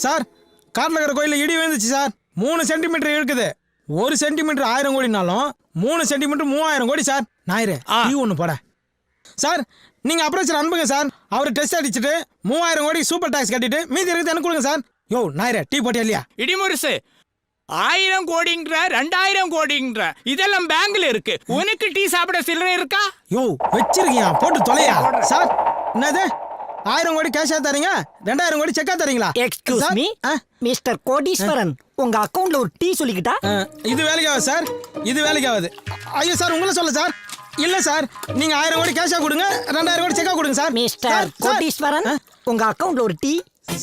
Sir காட்டில் இருக்கிற கோயிலில் இடி விழுந்துச்சு சார். 3 சென்டிமீட்டர் இருக்குது. 1 சென்டிமீட்டர் 1000 கோடினாலும் 3 சென்டிமீட்டர் 3000 கோடி சார். ஞாயிறு டீ ஒன்று போட சார். நீங்கள் அப்ரோச்சர் அனுப்புங்க சார். அவர் டெஸ்ட் அடிச்சுட்டு 3000 கோடி சூப்பர் டாக்ஸ் கட்டிட்டு மீதி இருக்குது எனக்கு கொடுங்க சார். யோ ஞாயிறு டீ போட்டியா இல்லையா? இடிமுரசு 1000 கோடிங்கிற 2000 கோடிங்கிற இதெல்லாம் பேங்க்ல இருக்கு. உனக்கு டீ சாப்பிட சில்லறை இருக்கா? யோ வச்சிருக்கியா போட்டு தொலையா சார். என்னது 1000 கோடி கேஷா தரீங்க, 2000 கோடி செக்கா தரீங்களா? எக்ஸ்கியூஸ் மீ மிஸ்டர் கோடீஸ்வரன், உங்க அக்கவுண்ட்ல ஒரு டீ சொல்லிக்கிட்டா? இது வேலைக்கு ஆகாது சார், இது வேலைக்கு ஆகாது. ஐயோ சார் உங்களை சொல்ல சார். இல்ல சார், நீங்க 1000 கோடி கேஷா கொடுங்க, 2000 கோடி செக்கா கொடுங்க சார். மிஸ்டர் கோடீஸ்வரன், உங்க அக்கவுண்ட்ல ஒரு டீ.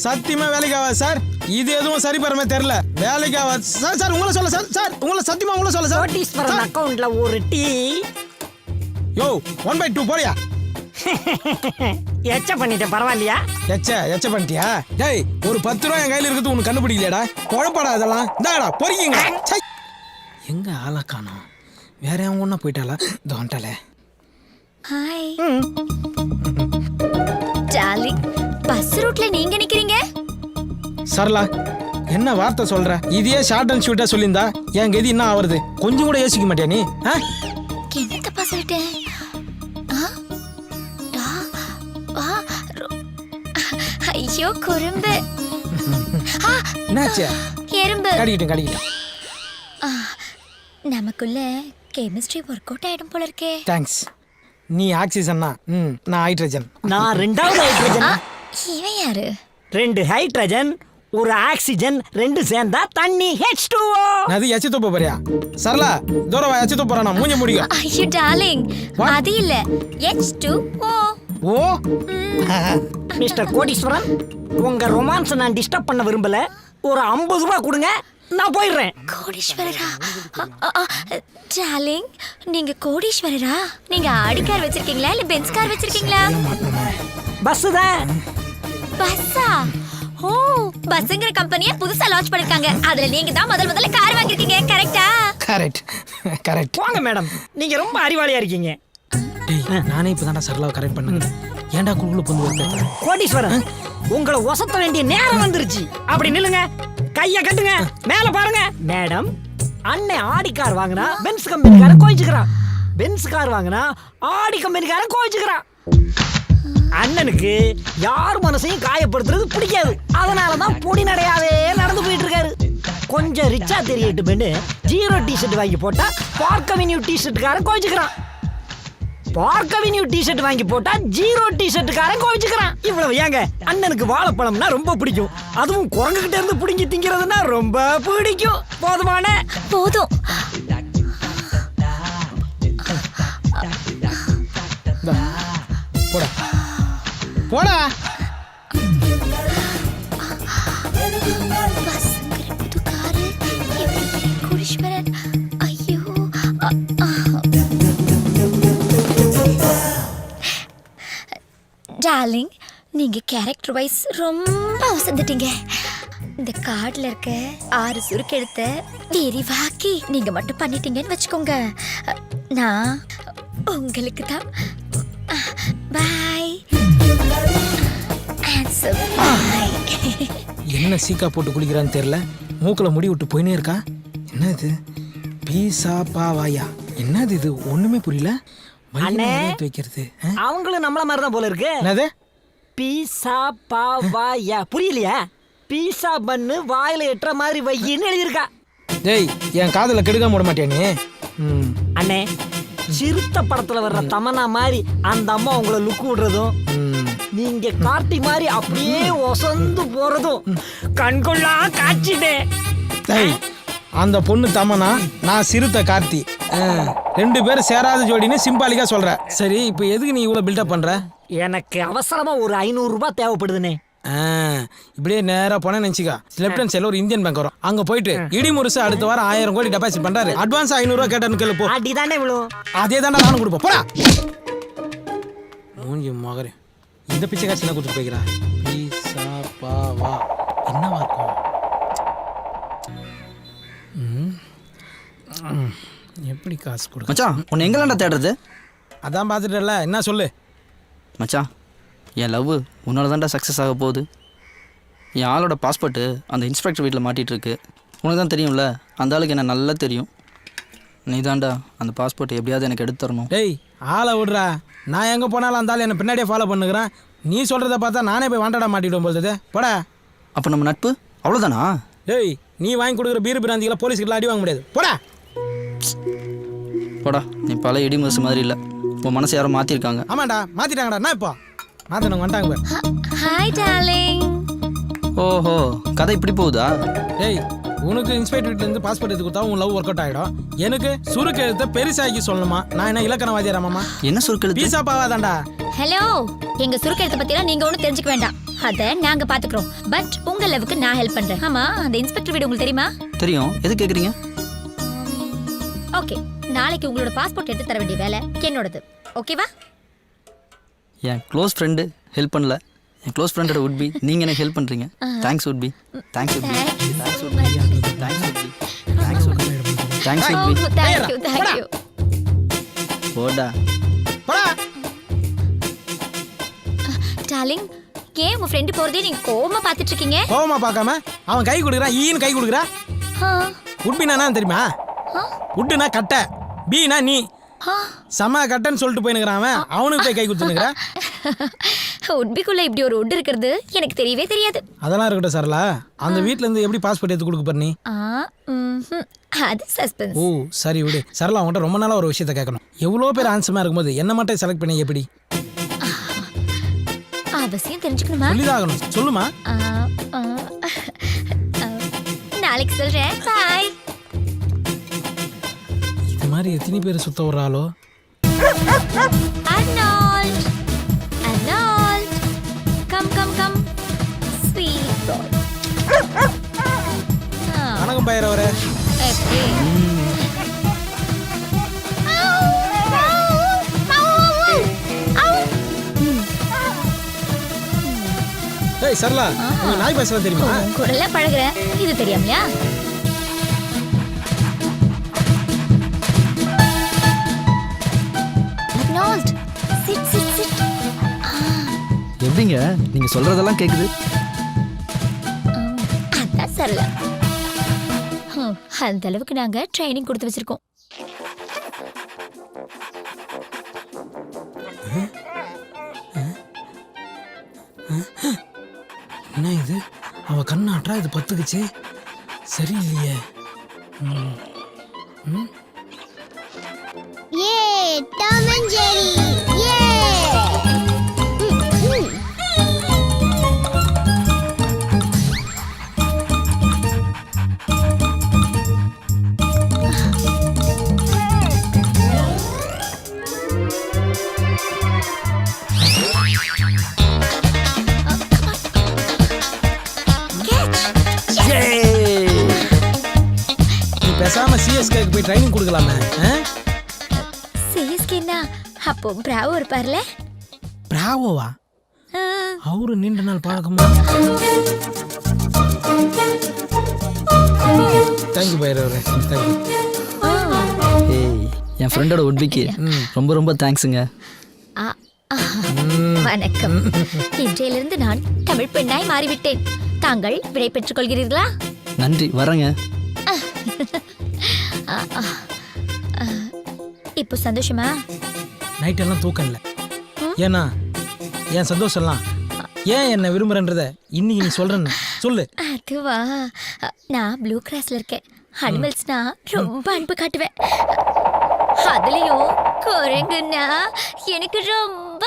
சத்தியமா வேலைக்கு ஆகாது சார். இது எதுவும் சரி பரமே தெரியல. வேலைக்கு ஆகாது சார். சார் உங்களை சொல்ல சார். சார் உங்களை சத்தியமா உங்களை சொல்ல சார். கோடீஸ்வரன் அக்கவுண்ட்ல ஒரு டீ. யோ 1/2 போறியா? எச்ச பண்ணிட்டேன், பரவாயில்லையா? எச்ச பண்ணிட்டியா? டேய் ஒரு 10 ரூபாய் என் கையில இருக்குது உனக்கு கண்டுபிடிக்கலையாடா? குழப்படா இதெல்லாம். இந்தாடா பொறிக்கிங்க. எங்க ஆளா காணோம்? வேற எவன் ஒண்ணா போயிட்டாளா? தோண்டல. ஹாய் டார்லிங், பஸ் ரூட்ல நீங்க நிக்கிறீங்க? சரளா என்ன வார்த்தை சொல்ற? இதே ஷார்ட் அண்ட் ஸ்வீட்டா சொல்லியிருந்தா என் கதி என்ன ஆவறது? கொஞ்சம் கூட யோசிக்க மாட்டியா நீ? என்ன தப்பா சொல்லிட்டேன்? ஐயோ குறும்பு. என்னாச்சு? எறும்பு கடிக்கிட்டேன். நமக்குள்ள கெமிஸ்ட்ரி ஒர்க் அவுட் ஆயிடும் போல இருக்கே. தேங்க்ஸ். நீ ஆக்சிஜன்னா நான் ஹைட்ரஜன். நான் ரெண்டாவது ஹைட்ரஜன். இவன் யாரு? 2 ஹைட்ரஜன் ஒரு ஆக்சிஜன் 2 சேர்ந்தா தண்ணி H2O. அது எச்சு தூப்ப போறியா? சரளா தூரவா எச்சு தூப்ப போறானா? மூஞ்ச முடியும். ஐயோ டார்லிங், அது இல்ல H2O. ஓ மிஸ்டர் கோடீஸ்வரன், உங்க ரொமான்ஸ் நான் டிஸ்டர்ப் பண்ண விரும்பல. ஒரு 50 ரூபாய் கொடுங்க, நான் போயிடுறேன். கோடீஸ்வரரா? டார்லிங் நீங்க கோடீஸ்வரரா? நீங்க ஆடி கார் வச்சிருக்கீங்களா இல்ல பென்ஸ் கார் வச்சிருக்கீங்களா? பஸ் தான். பஸ்ஸா? ஓ, பஸ்ங்கிற கம்பெனியை புதுசா லான்ச் பண்ணிருக்காங்க. அதுல நீங்க தான் முதல்ல கார் வாங்கிருக்கீங்க, கரெக்ட்டா? கரெக்ட். போங்க மேடம், நீங்க ரொம்ப அறிவாளியா இருக்கீங்க. டேய் நானே இப்பதான்டா சரளாவை கரெக்ட் பண்ணேன். ஏன்டா குழுக்குள்ள பொந்து வரது? கோடீஸ்வரன், உங்களை ஒசத்த வேண்டிய நேரம் வந்துருச்சு. அப்படி நில்லுங்க, கைய கட்டுங்க, மேல பாருங்க. மேடம், அண்ணன் ஆடி கார் வாங்கினா பென்ஸ் கம்பெனிக்காரன் கோவிச்சுக்கிறான். பென்ஸ் கார் வாங்கினா ஆடி கம்பெனிக்காரன் கோவிச்சுக்கிறான். அண்ணனுக்கு யார் மனசையும் காயப்படுத்துறது பிடிக்காது. அதனாலதான் பொடி நடையாவே நடந்து போயிட்டு இருக்காரு. கொஞ்சம் ரிச்சா தெரியட்டுமென்னு 0 டிஷர்ட் வாங்கி போட்டா பார்க் அவென்யூ டிஷர்ட்காரன் கோவிச்சுக்கிறான். பார்க் அவென்யூ டிஷர்ட் வாங்கி போட்டா 0 டிஷர்ட்காரன் கோவிச்சுக்கிறான். இவ்வளவு ஏங்க, அண்ணனுக்கு வாழைப்பழம்னா ரொம்ப பிடிக்கும். அதுவும் குரங்குகிட்ட இருந்து பிடிங்கி திங்கிறதுனா ரொம்ப பிடிக்கும். போதுமான போதும். போடா போடா. பஸ்ங்கிற புது காரு, கோடீஸ்வரன். ஐயோ டார்லிங், நீங்க கேரக்டர் வைஸ் ரொம்ப அவசந்துட்டீங்க. இந்த கார்டுல இருக்க 6 சுருக்கெழுத்த விரிவாக்கி நீங்க மட்டும் பண்ணிட்டீங்கன்னு வச்சுக்கோங்க, நான் உங்களுக்கு தான். பாய். என்ன சீக்கா போட்டு குளிக்கிறான்னு தெரியல. மூக்குல முடி விட்டு போயினே இருக்கா. என்னது பீசா பாவாயா? என்னது இது? ஒண்ணுமே புரியல. வைக்கிறது அவங்களும் நம்மள மாதிரி தான் போல இருக்கு. என்னது பீசா பாவாயா? புரியலையா? பீசா பண்ணு வாயில எட்டுற மாதிரி வையின்னு எழுதியிருக்கா. டேய் என் காதல கெடுக்காம விட மாட்டியா நீ? அண்ணே, சிறுத்த படத்துல வர்ற தமன்னா மாதிரி அந்த அம்மா உங்களை லுக்கு விடுறதும், நீங்க கார்த்தி மாதிரி அப்படியே ஒசந்து போறதும் கண்கொள்ளா காட்சிடே. டேய் அந்த பொண்ணு தமனா, நான் சிறுத்தை கார்த்தி, 2 பேரும் சேராத ஜோடின்னு சிம்பாலிக்கா சொல்ற. சரி இப்போ எதுக்கு நீ இவ்வளவு பில்டப் பண்ற? எனக்கு அவசரமா ஒரு 500 ரூபாய் தேவைப்படுதுனே. இப்படியே நேரா போன நினைச்சுக்கா, லெப்ட் ஹேண்ட் சைடுல ஒரு இந்தியன் பேங்க் வரும். அங்க போயிட்டு இடிமுரசு அடுத்த வாரம் 1000 கோடி டெபாசிட் பண்றாரு. அட்வான்ஸ் 500 ரூபாய் கேட்டேன்னு கேளு போ. அடிதானே விழும். அதே தானே நானும் கொடுப்போம். போடா மூஞ்சி மகரே. இந்த பிச்சை காட்சி என்ன கொடுத்து போய்க்கிறா? பீசா பாவா என்னவா இருக்கும்? எப்படி காசு கொடுக்க? மச்சான் உன்னை எங்கெல்லாம்டா தேடுறது? அதான் பார்த்துட்டல, என்ன சொல்லு மச்சான். என் லவ் உன்னால தான்டா சக்ஸஸ் ஆக போகுது. என் ஆளோட பாஸ்போர்ட்டு அந்த இன்ஸ்பெக்டர் வீட்டில் மாட்டிகிட்டு இருக்கு. உனக்கு தான் தெரியும்ல, அந்த ஆளுக்கு என்ன நல்லா தெரியும். நீ தாண்டா அந்த பாஸ்போர்ட் எப்படியாவது எனக்கு எடுத்து தரணும். டேய் ஆளை விடுறா, நான் எங்கே போனாலும் அந்த ஆள் என்னை பின்னாடியே ஃபாலோ பண்ணுகிறேன். நீ சொல்கிறத பார்த்தா நானே போய் வாண்டடா மாட்டிவிடும் போகுது. போடா. அப்போ நம்ம நட்பு அவ்வளோதானா? டேய் நீ வாங்கி கொடுக்குற பீர் பிராந்திகளை போலீஸ்கிட்ட அடி வாங்க முடியாது. போடா போடா, நீ பல இடி முரசு மாதிரி இல்லை. உன் மனசை யாரும் மாற்றிருக்காங்க. ஆமாண்டா மாற்றிட்டாங்கடா. நான் இப்போ மாற்றினவங்க வந்துட்டாங்க பாரு. Hi darling. ஓஹோ, கதை இப்படி போகுதா? டேய் உனக்கு இன்ஸ்பெக்டர் வீட்டிலேருந்து பாஸ்போர்ட் எடுத்து கொடுத்தா உன் லவ் ஒர்க் அவுட் ஆகிடும். எனக்கு சுருக்கு எழுத்த பெருசாக்கி சொல்லணுமா? நான் என்ன இலக்கணவாதியாராமாமா? என்ன சொற்கள்? பீசா பாவாதான்டா. ஹலோ, எங்க சுருக்கெழுத்த பத்திலாம் நீங்க ஒன்றும் தெரிஞ்சுக்க வேண்டாம். அத நாங்க பாத்துக்கிறோம். பட் உங்க லெவலுக்கு நான் ஹெல்ப் பண்றேன். ஆமா, அந்த இன்ஸ்பெக்டர் வீடு உங்களுக்கு தெரியுமா? தெரியும். எது கேட்குறீங்க? ஓகே, நாளைக்கு உங்களோட பாஸ்போர்ட் எடுத்து தர வேண்டிய வேலை என்னோடது. ஓகேவா? என் க்ளோஸ் ஃப்ரெண்டு ஹெல்ப் பண்ணல. என் க்ளோஸ் ஃப்ரெண்டோட உட்பி நீங்கள் எனக்கு ஹெல்ப் பண்ணுறீங்க. Thanks உட்பி. Thanks உட்பி. Thanks உட்பி. Thanks உட்பி. Thanks உட்பி. Thanks உட்பி. Thank you. போடா. போடா. டார்லிங், ஏன் உங்க ஃப்ரெண்ட் போறதே நீங்க கோவமா பாத்துட்டு இருக்கீங்க? கோவமா பார்க்காம அவன் கை கொடுக்குறான், ஈன்னு கை கொடுக்குறா. உட்பினா தெரியுமா? உட்டுனா கட்டை, பீனா நீ. செம கட்டைன்னு சொல்லிட்டு போயினுக்கிறான் அவன். அவனுக்கு போய் கை கொடுத்துனுக்குறான். உட்பிக்குள்ள இப்படி ஒரு உட் இருக்கிறது எனக்கு தெரியவே தெரியாது. அதெல்லாம் இருக்கட்டும் சரளா, அந்த வீட்ல இருந்து எப்படி பாஸ்போர்ட் எடுத்து கொடுக்க போற நீ? அது சஸ்பென்ஸ். ஓ சரி விடு. சரளா அவன்கிட்ட ரொம்ப நாளா ஒரு விஷயத்த கேட்கணும். எவ்வளோ பேர் ஆன்சமா இருக்கும்போது என்ன மட்டும் செலக்ட் பண்ணி எப்படி? அவசியம் தெரிஞ்சுக்கணுமா? சொல்லிதாகணும். சொல்லுமா. நாளைக்கு சொல்றேன். பாய். இது மாதிரி எத்தனை பேர் சுத்த வர்றாளோ? Arnold, come, sweet boy. வணக்கம் பயிரவரே. ஏய் சரளா, உங்க நாய் பேசலாம் தெரியுமா? கூடல பழகுறேன், இது தெரியாமலையா? Arnold, sit. எப்படிங்க நீங்கள் சொல்கிறதெல்லாம் கேட்குது? அதான் சரளா. அந்த அளவுக்கு நாங்க ட்ரைனிங் கொடுத்து வச்சிருக்கோம். என்ன இது? அவ கண்ணாட்டா இது பத்துக்குச்சு. சரியில்லையே. Tom and Jerry. நீ பேசாம சிஎஸ்கேக்கு போய் ட்ரைனிங் கொடுக்கலாமே. சிஎஸ்கேனா அப்போ பிராவோ இருப்பார்ல? பிராவோவா? அவரு நீண்ட நாள் பழக்கமா? தேங்க்யூ பயிரவரே. ஏய், என் ஃப்ரெண்டோட உட்பிக்கு ரொம்ப ரொம்ப தேங்க்ஸுங்க. வணக்கம். இன்றையிலிருந்து நான் தமிழ் பெண்ணாய் மாறிவிட்டேன். தாங்கள் விடை பெற்றுக் கொள்கிறீர்களா? நன்றி, வரேங்க. இப்போ சந்தோஷமா? நைட்டெல்லாம் தூக்கம் இல்லை. ஏன்னா என் சந்தோஷம்லாம் ஏன் என்ன விரும்புறன்றத இன்னைக்கு நீ சொல்றேன்னு சொல்லு. அதுவா, நான் ப்ளூ கிராஸ்ல இருக்கேன். அனிமல்ஸ்னா ரொம்ப அன்பு காட்டுவேன். அதுலயும் குரங்குன்னா எனக்கு ரொம்ப.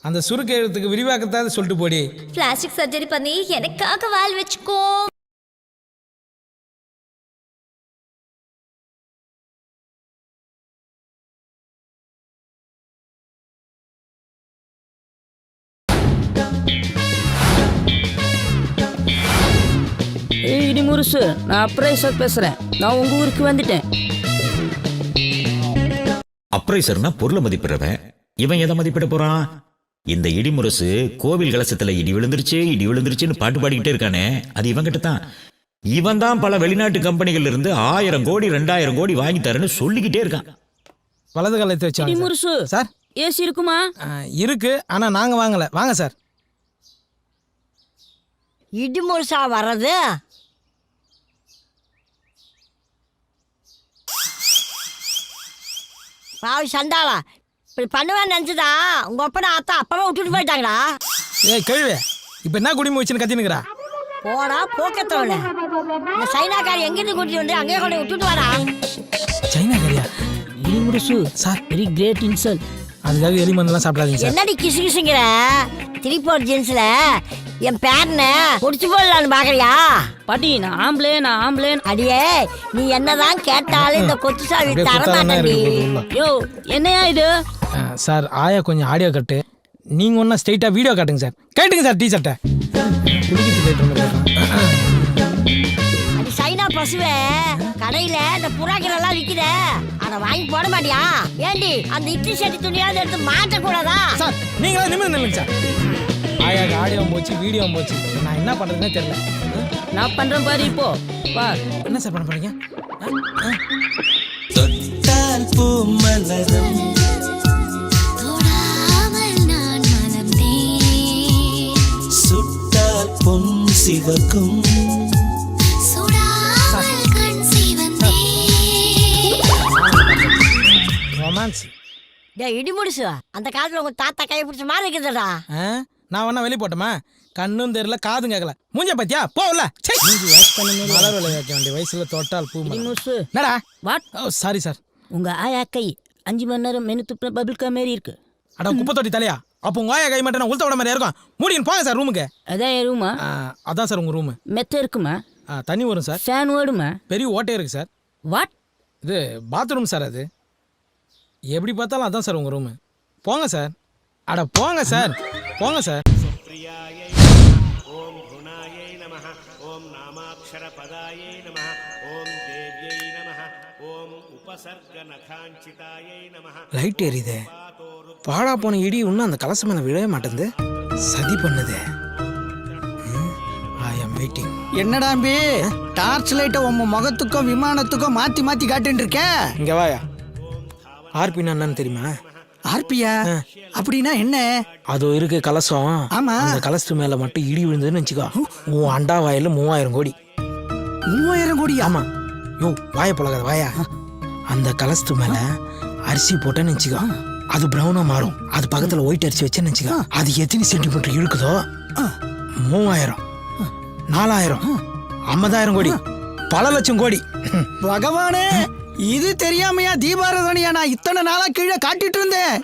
அந்த சுருக்கு எழுத்துக்கு விரிவாக்கத்தான் சொல்லிட்டு போடி. பிளாஸ்டிக் சர்ஜரி பண்ணி எனக்காக வால் வச்சுக்கோ. ஏய் இடி முருசு, நான் அப்ரைசர் பேசுகிறேன். நான் உங்கள் ஊருக்கு வந்துட்டேன். சூப்பர்வைசர்னா பொருளை மதிப்பிடுறவன். இவன் எதை மதிப்பிட போறான்? இந்த இடிமுரசு கோவில் கலசத்துல இடி விழுந்துருச்சுன்னு பாட்டு பாடிக்கிட்டே இருக்கானே, அது இவன் கிட்ட தான். இவன் தான் பல வெளிநாட்டு கம்பெனிகள் இருந்து 1000 கோடி 2000 கோடி வாங்கி தரேன்னு சொல்லிக்கிட்டே இருக்கான். வலது காலத்தை வச்சு வாங்க முருசு சார். ஏசி இருக்குமா? இருக்கு, ஆனா நாங்க வாங்கல. வாங்க சார். இடிமுருசா வர்றது? பாவி சண்டாளா, இப்படி பண்ணுவேன்னு நினச்சிதா உங்க அப்பனை ஆத்தா அப்பவே விட்டுட்டு போயிட்டாங்களா? ஏய் கேள்வி, இப்ப என்ன குடிமை வச்சுன்னு கத்தினுக்குறா? போடா போக்கத்தவன, இந்த சைனாக்காரி எங்கிருந்து கூட்டிட்டு வந்து அங்கேயே கொண்டு விட்டுட்டு வரா. சைனா கறியா? முருசு சார் வெரி கிரேட் இன்சல்ட். அதுக்காக எலி மருந்துலாம் சாப்பிடாதீங்க சார். என்னடி கிசு கிசுங்கிற? திருப்பூர் ஜீன்ஸ்ல என் பேரனை முடிச்சு போடலான்னு பாக்குறியா? பாட்டி நான் ஆம்பளே. அடியே, நீ என்னதான் கேட்டாலும் இந்த கொத்து சாவி அப்படியே தர குத்தாதான் மாட்டேன்டி. இருக்கு உள்ள. யோ என்னையா இது? சார் ஆயா கொஞ்சம் ஆடியோ கட்டு, நீங்க ஒன்னா ஸ்ட்ரைட்டா வீடியோ காட்டுங்க சார். கேட்டுங்க சார் டீ ஷர்ட்டை. அது சைனா பசுவே, கடையில இந்த புறாக்கள் எல்லாம் விக்குத, அத வாங்கி போட மாட்டியா? ஏண்டி அந்த இட்லி சட்டி துணியாவது எடுத்து மாட்டக்கூடாதா? சார் நீங்களா நிமிர்ந்து நில்லுங்க சார். ஆயாக்கு ஆடியோ போச்சு, வீடியோ போச்சு. நான் என்ன பண்றதுன்னே தெரியல. நான் பண்றேன் பாரு இப்போ. பார் என்ன சார் பண்ண போறீங்க? தொடாமல் நான் மலர்ந்தேன், சிவக்கும் சுடாமல் கண் சிவந்தேன். ரொமான்ஸ். டேய் இடிமுடிசு, அந்த காலத்துல உங்க தாத்தா கை பிடிச்ச மாதிரி இருக்குதுடா. நான் வேணா வெளியே போட்டோமா? கண்ணும் தெரியல, காதும் கேட்கல. மூஞ்ச பத்தியா போகல. மலர் விலை வைக்க வேண்டிய வயசுல தொட்டால் பூ மலரும். முருசு என்னடா? வாட்? Oh sorry sir. உங்க ஆயா கை 5 மணி நேரம் மெனு துப்புன பபிள்கா மாரி இருக்கு. அட குப்பை தொட்டி தலையா? அப்போ உங்க ஆயா கை மட்டும் நான் உளுத்த விட மாதிரி இருக்கும். மூடின்னு போங்க சார் ரூமுக்கு. அதான் என் ரூமா? அதான் சார் உங்க ரூமு. மெத்த இருக்குமா? தண்ணி வரும் சார். ஃபேன் ஓடுமா? பெரிய ஓட்டே இருக்கு சார். வாட்? இது பாத்ரூம் சார். அது எப்படி பார்த்தாலும் அதான் சார் உங்க ரூமு. போங்க சார். அட போங்க சார், போங்க சார். லைட் எரியுதே. பாடா போன இடி இன்னும் அந்த கலசம் மேல விழவே மாட்டேங்குது. சதி பண்ணுது. ஐ அம் வெயிட்டிங். என்னடாம்பி டார்ச் லைட்டை உங்க முகத்துக்கும் விமானத்துக்கும் மாத்தி மாத்தி காட்டின்னு இருக்க? இங்க வாயா. ஆர்பின்னா என்னன்னு தெரியுமா? ஆர்பியா? அப்படின்னா என்ன? அதோ இருக்கு கலசம். ஆமா. அந்த கலசத்து மேல மட்டும் இடி விழுந்ததுன்னு வச்சுக்கோ, உன் அண்டா வாயில 3000 கோடி. 3000 கோடி? ஆமா. யோ வாய போலகாத வாயா. அந்த கலசத்து மேல அரிசி போட்டேன்னு வச்சுக்கோ, அது பிரவுனா மாறும். அது பக்கத்துல ஒயிட் அரிசி வச்சேன்னு வச்சுக்கோ, அது எத்தனை சென்டிமீட்டர் இழுக்குதோ 3000, 4000, 50,000 கோடி, பல லட்சம் கோடி. பகவானே, இது தெரியாமையா தீபாரதனையா நான் இத்தனை நாளா கீழே காட்டிட்டு இருந்தேன்?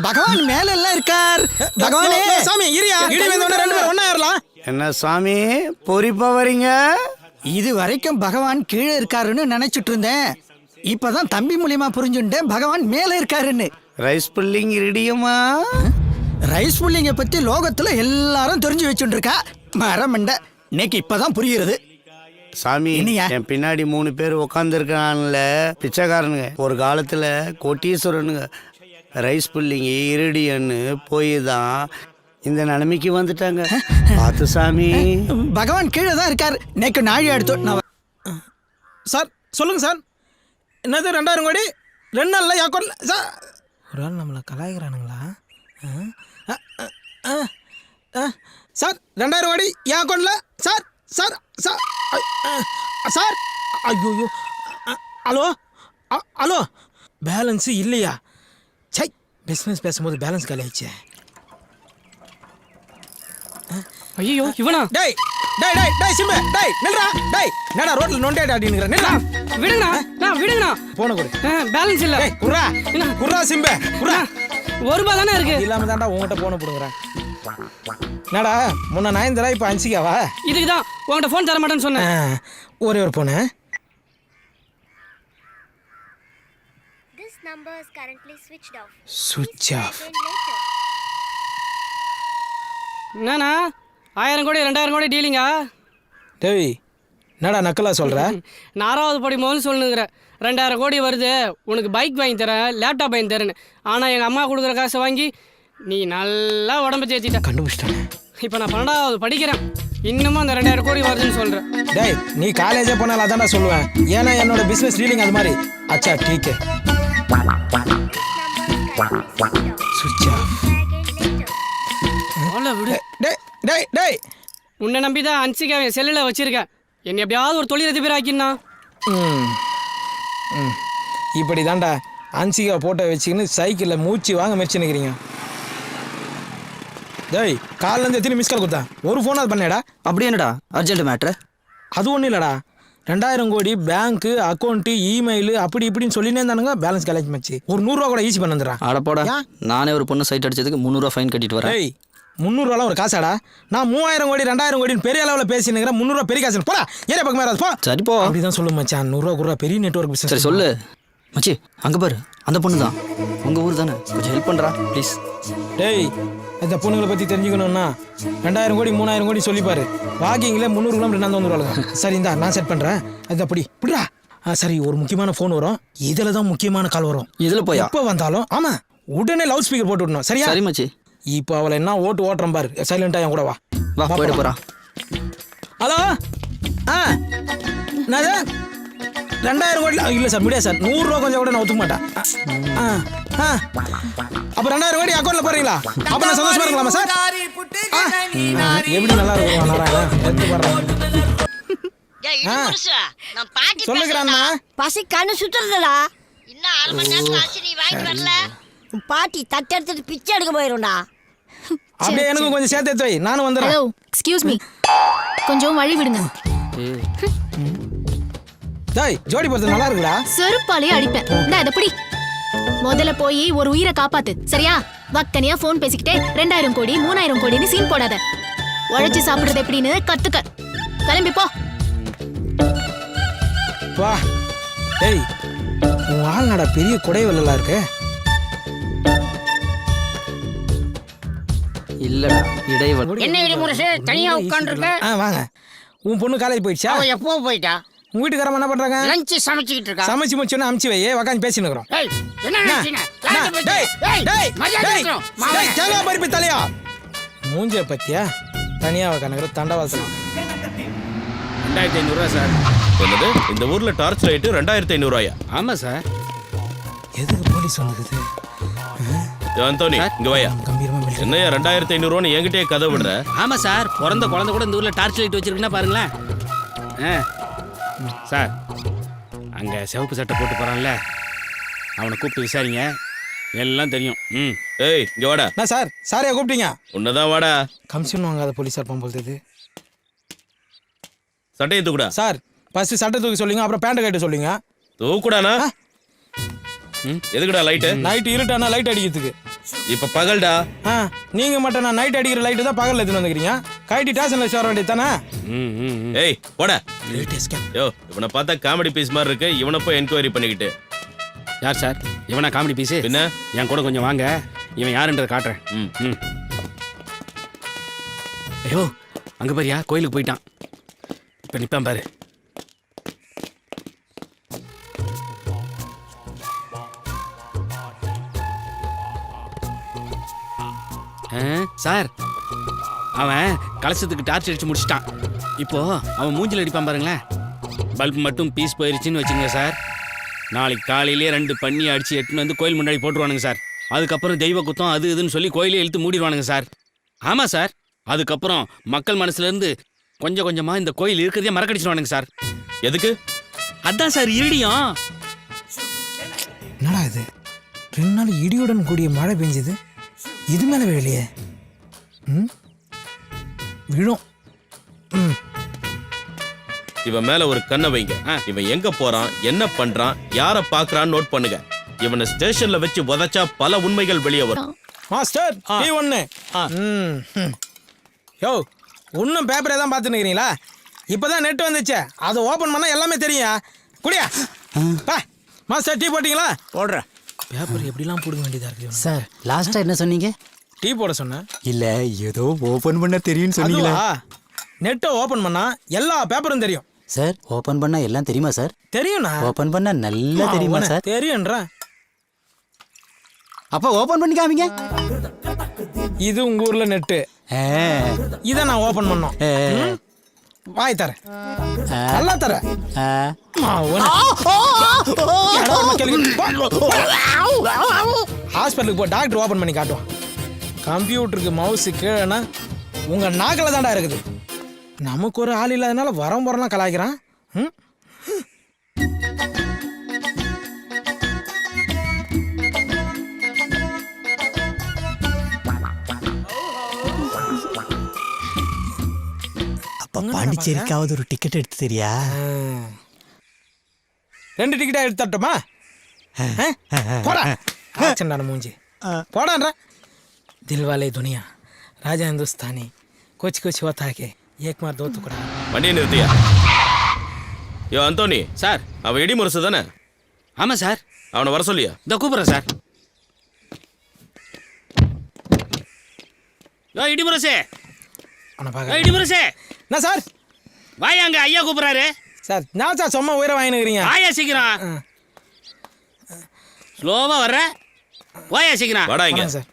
பகவான் மேல எல்லாம் இருக்கார். பகவானே சாமி இரியா, இடி வந்தவன ரெண்டு பேரும் ஒண்ணா ஏறலாம். என்ன சாமி பொறிப்பா வரீங்க? இது வரைக்கும் பகவான் கீழே இருக்காருன்னு நினைச்சிட்டு இருந்தேன். இப்பதான் தம்பி மூலியமா புரிஞ்சுட்டேன் பகவான் மேல இருக்காருன்னு. ரைஸ் புல்லிங் ரெடியுமா? ரைஸ் புல்லிங்க பத்தி லோகத்துல எல்லாரும் தெரிஞ்சு வச்சுட்டு இருக்கா. மரமண்ட இன்னைக்கு இப்பதான் புரியுறது. சாமி என்னையா? என் பின்னாடி 3 பேர் உட்காந்துருக்கான்ல, பிச்சைக்காரனுங்க. ஒரு காலத்துல கோட்டீஸ்வரனுங்க. ரைஸ் புல்லிங்க இருடியன்னு போய் தான் இந்த நிலைமைக்கு வந்துட்டாங்க. பார்த்து சாமி. பகவான் கீழே தான் இருக்காரு. நேக்கு நாழி எடுத்து சார் சொல்லுங்க சார். என்னது 2000 கோடி 2 நாள்ல அக்கௌண்ட்ல சார்? ஒரு ஆள் நம்மளை கலாய்க்கிறானுங்களா? சார் 2000 கோடி என் அக்கௌண்ட்ல சார். சார் சார் சார் ஐயோ. ஹலோ ஹலோ, பேலன்ஸு இல்லையா? சை, பிஸ்னஸ் பேசும்போது பேலன்ஸ் காலி ஆயிடுச்சு. ஐயோ இவனா? டேய் டேய் டேய் டேய் சிம்பு, டேய் நில்றா. டேய் என்னடா ரோட்ல நொண்டேடா அப்படிங்கற? நில்றா. விடுங்கண்ணா. போன கொடு. பேலன்ஸ் இல்ல. டேய் குர்ரா குர்ரா சிம்பு குர்ரா. 1 ரூபாய் தானே இருக்கு. இல்லாம தான்டா உன்கிட்ட போன போடுங்கறேன். என்னடா முன்ன 9 தடவை இப்ப 5காவா? இதுக்கு தான் உன்கிட்ட ஃபோன் தர மாட்டேன்னு சொன்னேன். ஒரே ஒரு போன. This number is currently switched off. சுவிட்ச் ஆஃப். என்னண்ணா 1000 கோடி 2000 கோடி டீலிங்கா? டேய் என்னடா நக்கலா சொல்ற? நான் 6வது படிக்கும்போது சொல்லுங்கிறேன் 2000 கோடி வருது உனக்கு பைக் வாங்கி தரேன் லேப்டாப் வாங்கி தரேன்னு. ஆனால் எங்கள் அம்மா கொடுக்குற காசை வாங்கி நீ நல்லா உடம்பு சேர்த்திட்ட. கண்டுபிடிச்சிட்டேன். இப்போ நான் 12வது படிக்கிறேன், இன்னமும் அந்த 2000 கோடி வருதுன்னு சொல்கிறேன். டேய் நீ காலேஜே போனாலும் அதான்டா சொல்லுவேன். ஏன்னா என்னோட பிசினஸ் டீலிங் அது மாதிரி. அச்சா டீக்கே சுவிட்ச் ஆஃப். அவ்வளோ விடு. டேய் டேய் டேய் உன்னை நம்பி தான் அன்சிக்காவை செல்லில் வச்சிருக்கேன். என்னை எப்படியாவது ஒரு தொழிலதிபர் ஆக்கினா. இப்படி தான்டா அன்சிகா போட்டோ வச்சுக்கின்னு சைக்கிளில் மூச்சு வாங்க முயற்சி நிற்கிறீங்க. டேய் காலிலேருந்து எத்தனை மிஸ் கால் கொடுத்தேன், ஒரு ஃபோனாவது பண்ணேடா. அப்படி என்னடா அர்ஜென்ட் மேட்ரு? அது ஒன்றும் இல்லைடா, 2000 கோடி பேங்க்கு அக்கௌண்ட்டு இமெயில் அப்படி இப்படின்னு சொல்லினே இருந்தானுங்க. பேலன்ஸ் கலெக்ட் மச்சு ஒரு 100 ரூபா கூட ஈஸி பண்ணுறேன். அடப்போடா, நானே ஒரு பொண்ணு சைட் அடிச்சதுக்கு 300 ஃபைன் கட்டிட்டு வரேன். டேய் 300 ரூபாலாம் ஒரு காசாடா? நான் 3000 கோடி 2000 கோடின்னு பெரிய அளவில் பேசினுங்கிறேன். 300 ரூபா பெரிய காசு போடா, ஏரியா பக்கம் மேலே போ. சரி போ. அப்படிதான் சொல்லு மச்சான். 100 ரூபா கூட பெரிய நெட்வொர்க் பிசினஸ். சரி சொல்லு மச்சி. அங்கே பாரு, அந்த பொண்ணு தான். உங்கள் ஊர் தானே, கொஞ்சம் ஹெல்ப் பண்ணுறா ப்ளீஸ். டேய் இந்த பொண்ணுங்களை பற்றி தெரிஞ்சுக்கணும்னா 2000 கோடி 3000 கோடி சொல்லிப்பாரு. வாக்கிங்கில் 300 கிலோமீட்டர் நான் வந்துடுவாங்க. சரி இந்தா நான் செட் பண்ணுறேன். அது அப்படி இப்படிடா. சரி ஒரு முக்கியமான ஃபோன் வரும், இதில் தான் முக்கியமான கால் வரும். இதில் போய் எப்போ வந்தாலும் ஆமாம் உடனே லவுட் ஸ்பீக்கர் போட்டு விடணும். சரியா? சரி மச்சி. இப்போ அவளை என்ன ஓட்டுறேன் பாரு. சைலண்டாக என் கூட வா. வா போயிட்டு போகிறா. ஹலோ என்னது 2000 கோடி இல்லை சார், முடியாது சார். 100 ரூபா கொஞ்சம் கூட நான் ஒத்துக்க மாட்டேன். அப்போ 2000 கோடி அக்கௌண்ட்டில் போடுறீங்களா? அப்போ நான் சந்தோஷமா இருக்கலாமா சார்? எப்படி நல்லா இருக்கும் நாராயணன் எடுத்து போடுறேன். சொல்லுகிறான்னா பசி கண்ணு சுத்துறதுடா. இன்னும் 1/2 மணி நேரத்துல ஆச்சு, நீ வாங்கிட்டு வரல உன் பாட்டி தட்டு எடுத்துட்டு பிச்சை எடுக்க போயிரும்டா. அப்படியே எனக்கு கொஞ்சம் சேர்த்து எடுத்து வை, நானும் வந்துடுறேன். ஹலோ எக்ஸ்கியூஸ் மீ, கொஞ்சம் வழி விடுங்க. டேய் ஜோடி போறது நல்லா இருக்குடா. செருப்பாலே அடிப்பேன். நான் இதை பிடி. முதல்ல போய் ஒரு உயிரை காப்பாத்து, சரியா? வக்கனியா ஃபோன் பேசிக்கிட்டே 2000 கோடி 3000 கோடின்னு சீன் போடாத. உழைச்சி சாப்பிடுறது எப்படின்னு கத்துக்க. கிளம்பி போ. வா. டேய் உன் ஆள் நடா பெரிய குடைவெல்லாம் இருக்கு. இல்லடா இடைவெளி. என்ன இடிமுரசு தனியா உட்காந்துருக்க? வாங்க. உன் பொண்ணு காலேஜ் போயிடுச்சா? அவ எப்போ போயிட்டா? உங்க வீட்டுக்காரமா என்ன பண்றாங்க? லஞ்ச் சமைச்சிட்டு இருக்கா. சமைச்சு முடிச்சோன்னு அமுச்சு வை, உட்காந்து பேசின்னு இருக்கிறோம். ஏய் என்ன நினைச்சீங்க? டேய் டேய் மரியாதை டேய் இருக்கணும். டேய் கேளா பருப்பி தலையா மூஞ்ச பத்தியா தனியா உட்காந்துக்கிற தண்டவாசனம். 2500 ரூபா சார். என்னது இந்த ஊர்ல டார்ச் லைட் 2500 ரூபாயா? ஆமாம் சார். எதுக்கு போலீஸ் வந்துக்குது? அந்தோனி இங்க வாயா. கம்பீரமா மிலிட்டரி. என்னையா 2500 ரூபான்னு என்கிட்டயே கதை விடுற? ஆமாம் சார், பிறந்த குழந்தை கூட இந்த ஊரில் டார்ச் லைட் வச்சிருக்குன்னா பாருங்களேன். சார் அங்கே சிவப்பு சட்டை போட்டு போகிறான்ல, அவனை கூப்பிட்டு விசாரிங்க, எல்லாம் தெரியும். ஏய் இங்க வாடா. நான் சார் சாரையா கூப்பிட்டீங்க? உன்னதான் வாடா. கமிஷன் வாங்காத போலீஸார் போகும்போது சட்டையை தூக்குடா. சார் ஃபர்ஸ்ட் சட்டை தூக்கி சொல்லுங்க, அப்புறம் பேண்ட் கட்ட சொல்லுங்க. தூக்குடானா? எதுக்குடா லைட்டு? நைட் இருட்டானா லைட் அடிக்கிறதுக்கு. இப்ப பகல்டா. நீங்க மட்டும் நான் நைட் அடிக்கிற லைட்டு தான் பகல்ல எடுத்துன்னு வந்துக்கிறீங்க. கைட்டி ஸ்டேஷன்ல வர வேண்டியது தானே? ஏய் போடா. யோ இவனை பார்த்தா காமெடி பீஸ் மாதிரி இருக்கு, இவனை போய் என்கொயரி பண்ணிக்கிட்டு. யார் சார் இவனா காமெடி பீஸு? என்ன என் கூட கொஞ்சம் வாங்க, இவன் யாருன்றதை காட்டுறேன். ஐயோ அங்கே பாரியா, கோயிலுக்கு போயிட்டான். இப்போ நிற்பான் பாரு. சார் அவன் கலசத்துக்கு டார்ச் அடிச்சு முடிச்சிட்டான். இப்போ அவன் மூஞ்சில் அடிப்பான் பாருங்களேன். பல்ப் மட்டும் பீஸ் போயிருச்சுன்னு வச்சுங்க சார், நாளைக்கு காலையிலே 2 பண்ணி அடிச்சு எட்டுன்னு வந்து கோயில் முன்னாடி போட்டுருவானுங்க சார். அதுக்கப்புறம் தெய்வ குத்தம் அது இதுன்னு சொல்லி கோயிலே இழுத்து மூடிடுவானுங்க சார். ஆமாம் சார், அதுக்கப்புறம் மக்கள் மனசுலேருந்து கொஞ்சம் கொஞ்சமாக இந்த கோயில் இருக்கிறதே மறக்கடிச்சிடுவானுங்க சார். எதுக்கு? அதான் சார் இருடியும். என்னடா இது 2 நாள் இடியுடன் கூடிய மழை பெஞ்சது, இது மேலே வேலையே விழும். இவன் மேல ஒரு கண்ணை வைங்க. இவன் எங்க போறான், என்ன பண்றான், யார பாக்குறான்னு நோட் பண்ணுங்க. இவனை ஸ்டேஷன்ல வச்சு உதைச்சா பல உண்மைகள் வெளியே வரும். மாஸ்டர் டீ ஒன்று. யோ இன்னும் பேப்பரே தான் பார்த்துன்னு இருக்கிறீங்களா? இப்போதான் நெட் வந்துச்சு, அதை ஓப்பன் பண்ணால் எல்லாமே தெரியும். குடியா பா. மாஸ்டர் டீ போட்டிங்களா? போடுறேன். பேப்பர் எப்படிலாம் போடுங்க வேண்டியதாக இருக்குது சார். லாஸ்ட்டாக என்ன சொன்னீங்க? டீ போட சொன்னேன். இல்லை ஏதோ ஓப்பன் பண்ண தெரியும்னு சொன்னீங்களா? நெட்டை ஓப்பன் பண்ணால் எல்லா பேப்பரும் தெரியும். சார் ஓபன் பண்ணா எல்லாம் தெரியுமா சார்? தெரியும்ண்ணா. ஓபன் பண்ணா நல்லா தெரியுமா சார்? தெரியும்ன்றா. அப்ப ஓபன் பண்ணி காமிங்க. இது உங்க ஊர்ல நெட்டு. இதை நான் ஓபன் பண்ணோம். வாய் தரேன், நல்லா தரேன். ஹாஸ்பிட்டலுக்கு போ, டாக்டர் ஓபன் பண்ணி காட்டுவான். கம்ப்யூட்டருக்கு மவுஸ் கீழேனா உங்க நாக்கில் தான்டா இருக்குது. நமக்கு ஒரு ஆள் இல்லாதனால வரம் வரலாம் கலாய்க்கிறான். அப்ப பாண்டிச்சேரிக்காவது ஒரு டிக்கெட் எடுத்து தெரியா? 2 டிக்கெட்டா எடுத்து தட்டுமா? போடா மூஞ்சி போடான்ற. தில்வாலே துனியா, ராஜா இந்துஸ்தானி, கோச்சி கோச்சி ஓத்தாக்கே ஏக்மார் தோத்து கூட. வண்டியை நிறுத்தியா? யோ அந்தோனி சார். அவன் இடி முரசு தானே? ஆமாம் சார். அவனை வர சொல்லியா? இந்த கூப்பிட்றேன் சார். யோ இடிமுரசே, இடிமுரசே. என்ன சார்? வாயாங்க, ஐயா கூப்பிட்றாரு சார். நான் சார் சும்மா உயிரை வாங்கினுக்கிறீங்க. வாயா சீக்கிரம். ஸ்லோவா வர்ற, வாயா சீக்கிரம். வாடா இங்க. சார்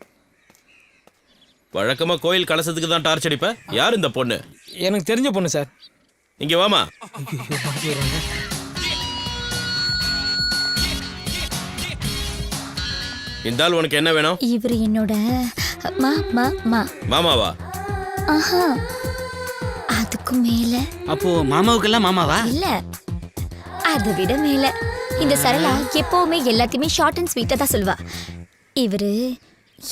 வழக்கமா கோயில் கலசத்துக்கு தான் டார்ச் அடிப்ப. யார் இந்த பொண்ணு? எனக்கு தெரிஞ்ச பொண்ணு சார். இங்க வாமா. இந்த ஆள் உனக்கு என்ன வேணும்? இவர் என்னோட மாமாவா? ஆஹா, அதுக்கு மேல. அப்போ மாமாவுக்கெல்லாம் மாமாவா? இல்ல, அதை விட மேல. இந்த சரளா எப்பவுமே எல்லாத்தையுமே ஷார்ட் அண்ட் ஸ்வீட்டா தான் சொல்வா. இவரு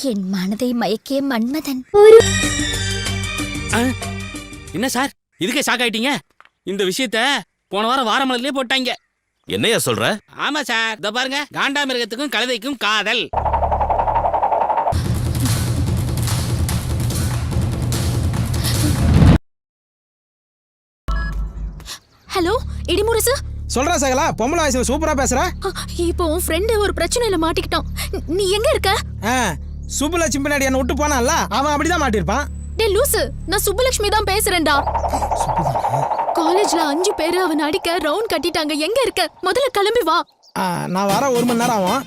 என் மனதை மயக்கிய மன்மதன். என்ன சார் இதுக்கே ஷாக் ஆயிட்டீங்க? இந்த விஷயத்த போன வாரம் வாரமலர்லயே போட்டாங்க. என்னையா சொல்ற? ஆமா சார். இத பாருங்க, காண்டாமிருகத்துக்கும் கழுதைக்கும் காதல். ஹலோ இடிமுரசு. சொல்றா சகலா, பொம்பளை வயசுல சூப்பரா பேசுற. இப்போ உன் ஃப்ரெண்டு ஒரு பிரச்சனையில மாட்டிக்கிட்டான். நீ எங்க இருக்க? சுப்புலட்சுமி பின்னாடி என்ன விட்டு போனான்ல, அவன் அப்படிதான் மாட்டிருப்பான். டே லூசு, நான் சுப்புலட்சுமி தான் பேசுறேன்டா. காலேஜ்ல 5 பேரு அவன் அடிக்க ரவுண்ட் கட்டிட்டாங்க. எங்க இருக்க? முதல்ல கிளம்பி வா. நான் வர 1 மணி நேரம் ஆகும்.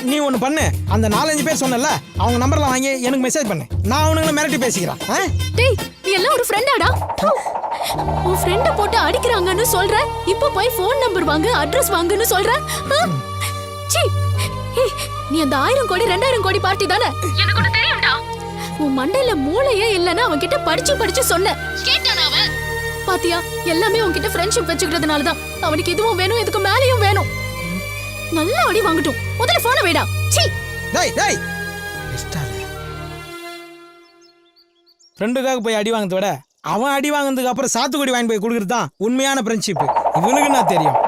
நீ ஒன்று பண்ணு, அந்த 4-5 பேர் சொன்னல அவங்க நம்பர்லாம் வாங்கி எனக்கு மெசேஜ் பண்ணு. நான் அவனுங்களை மிரட்டி பேசிக்கிறேன். டேய், நீ எல்லாம் ஒரு ஃப்ரெண்டாடா? உன் ஃப்ரெண்டை போட்டு அடிக்கிறாங்கன்னு சொல்ற, இப்போ போய் ஃபோன் நம்பர் வாங்கு, அட்ரஸ் வாங்குன்னு சொல்ற. சீ, நீ அந்த 1000 கோடி 2000 கோடி பார்ட்டி தானே? எனக்கு ஒண்ணு தெரியும்டா. உன் மண்டையில மூளையே இல்லைன்னா அவன் கிட்ட படிச்சு சொன்ன கேட்டானா அவன்? பாத்தியா, எல்லாமே உன்கிட்ட ஃப்ரெண்ட்ஷிப் வச்சுக்கிறதுனால தான். அவனுக்கு இதுவும் வேணும், இதுக்கு மேலேயும் வேணும். நல்லா அடி வாங்கட்டும். முதல்ல போனை வைடா. சீ. டேய் டேய், ஃப்ரெண்டுக்காக போய் அடி வாங்கறத விட அவன் அடி வாங்கினதுக்கு அப்புறம் சாத்துக்குடி வாங்கி போய் கொடுக்கறது தான் உண்மையான ஃப்ரெண்ட்ஷிப். இவனுக்கு நான் தெரியும்.